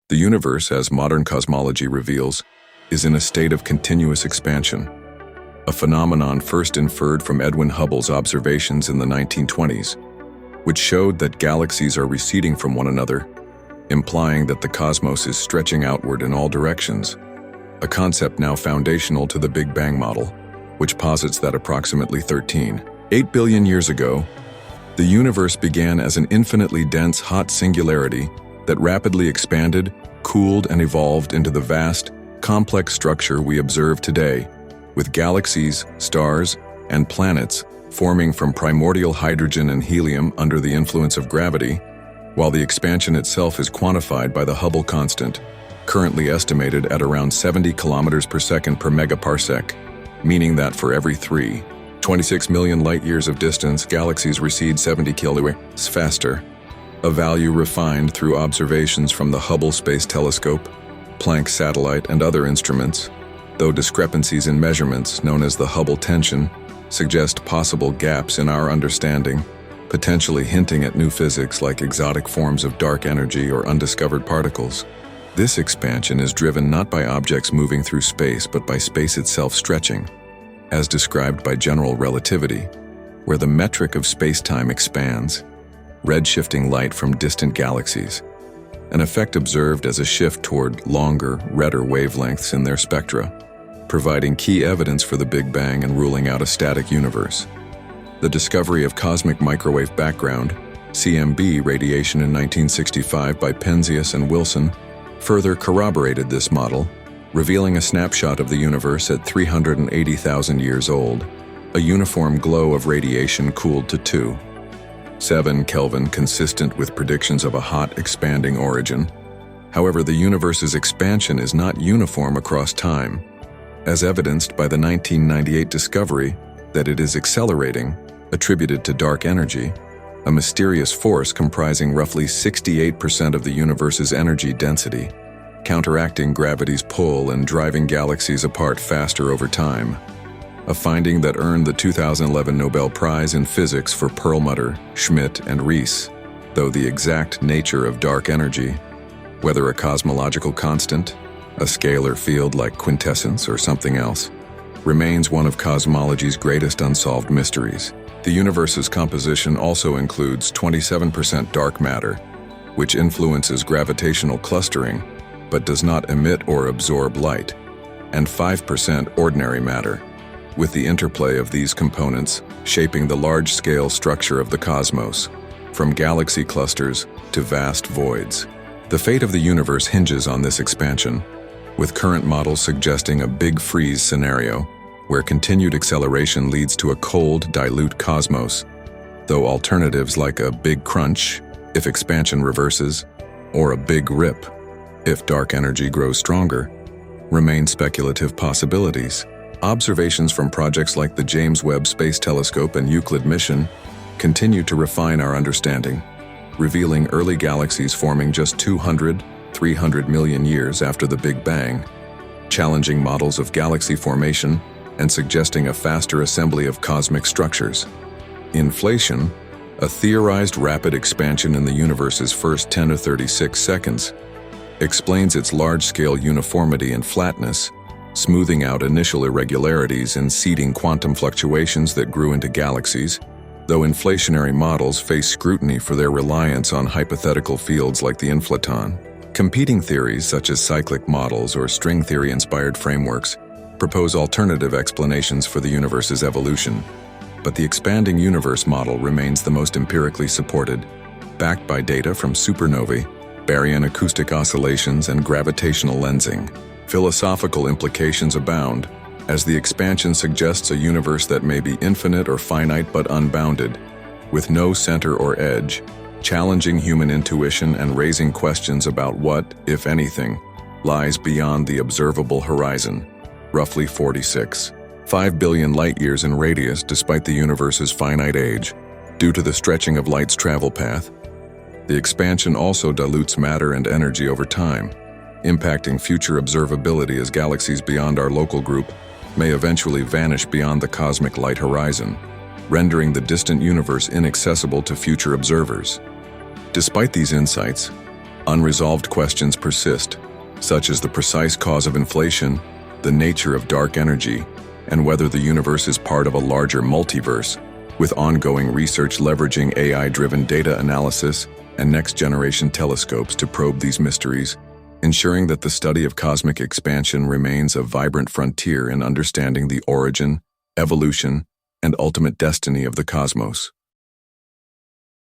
The universe, as modern cosmology reveals, is in a state of continuous expansion, a phenomenon first inferred from Edwin Hubble's observations in the 1920s, which showed that galaxies are receding from one another, implying that the cosmos is stretching outward in all directions, a concept now foundational to the Big Bang model, which posits that approximately 13.8 billion years ago, the universe began as an infinitely dense hot singularity that rapidly expanded, cooled, and evolved into the vast, complex structure we observe today, with galaxies, stars, and planets forming from primordial hydrogen and helium under the influence of gravity, while the expansion itself is quantified by the Hubble constant, currently estimated at around 70 kilometers per second per megaparsec, meaning that for every 26 million light-years of distance, galaxies recede 70 kilometers faster, a value refined through observations from the Hubble Space Telescope, Planck satellite, and other instruments, though discrepancies in measurements, known as the Hubble tension, suggest possible gaps in our understanding, potentially hinting at new physics like exotic forms of dark energy or undiscovered particles. This expansion is driven not by objects moving through space, but by space itself stretching, as described by general relativity, where the metric of space-time expands, redshifting light from distant galaxies, an effect observed as a shift toward longer, redder wavelengths in their spectra, providing key evidence for the Big Bang and ruling out a static universe. The discovery of cosmic microwave background, CMB radiation in 1965 by Penzias and Wilson further corroborated this model, revealing a snapshot of the universe at 380,000 years old, a uniform glow of radiation cooled to 2.7 Kelvin, consistent with predictions of a hot, expanding origin. However, the universe's expansion is not uniform across time, as evidenced by the 1998 discovery that it is accelerating, attributed to dark energy, a mysterious force comprising roughly 68% of the universe's energy density, counteracting gravity's pull and driving galaxies apart faster over time, a finding that earned the 2011 Nobel Prize in Physics for Perlmutter, Schmidt, and Rees, though the exact nature of dark energy, whether a cosmological constant, a scalar field like quintessence, or something else, remains one of cosmology's greatest unsolved mysteries. The universe's composition also includes 27% dark matter, which influences gravitational clustering but does not emit or absorb light, and 5% ordinary matter, with the interplay of these components shaping the large-scale structure of the cosmos, from galaxy clusters to vast voids. The fate of the universe hinges on this expansion, with current models suggesting a big freeze scenario, where continued acceleration leads to a cold, dilute cosmos, though alternatives like a big crunch, if expansion reverses, or a big rip, if dark energy grows stronger, remain speculative possibilities. Observations from projects like the James Webb Space Telescope and Euclid mission continue to refine our understanding, revealing early galaxies forming just 300 million years after the Big Bang, challenging models of galaxy formation and suggesting a faster assembly of cosmic structures. Inflation, a theorized rapid expansion in the universe's first 10 to 36 seconds, explains its large-scale uniformity and flatness, smoothing out initial irregularities and seeding quantum fluctuations that grew into galaxies, though inflationary models face scrutiny for their reliance on hypothetical fields like the inflaton. Competing theories such as cyclic models or string theory-inspired frameworks propose alternative explanations for the universe's evolution, but the expanding universe model remains the most empirically supported, backed by data from supernovae, baryon acoustic oscillations, and gravitational lensing. Philosophical implications abound, as the expansion suggests a universe that may be infinite or finite but unbounded, with no center or edge, challenging human intuition and raising questions about what, if anything, lies beyond the observable horizon, roughly 46.5 billion light-years in radius despite the universe's finite age. Due to the stretching of light's travel path, the expansion also dilutes matter and energy over time, impacting future observability as galaxies beyond our local group may eventually vanish beyond the cosmic light horizon, rendering the distant universe inaccessible to future observers. Despite these insights, Unresolved questions persist, such as the precise cause of inflation, the nature of dark energy, and whether the universe is part of a larger multiverse, with ongoing research leveraging AI-driven data analysis and next-generation telescopes to probe these mysteries, ensuring that the study of cosmic expansion remains a vibrant frontier in understanding the origin, evolution, and ultimate destiny of the cosmos.